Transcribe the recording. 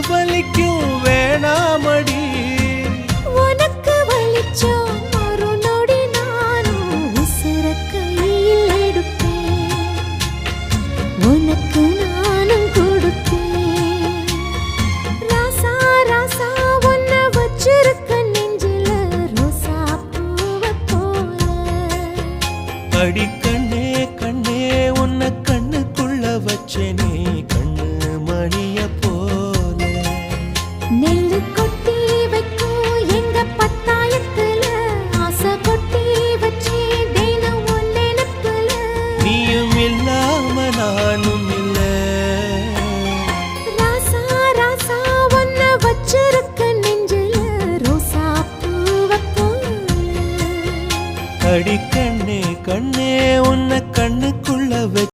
வலிக்கும் வேணாமடி. உனக்கு வலிச்சோ ஒரு நொடி நானும் உசுர கையில் எடுப்பேன். உனக்கு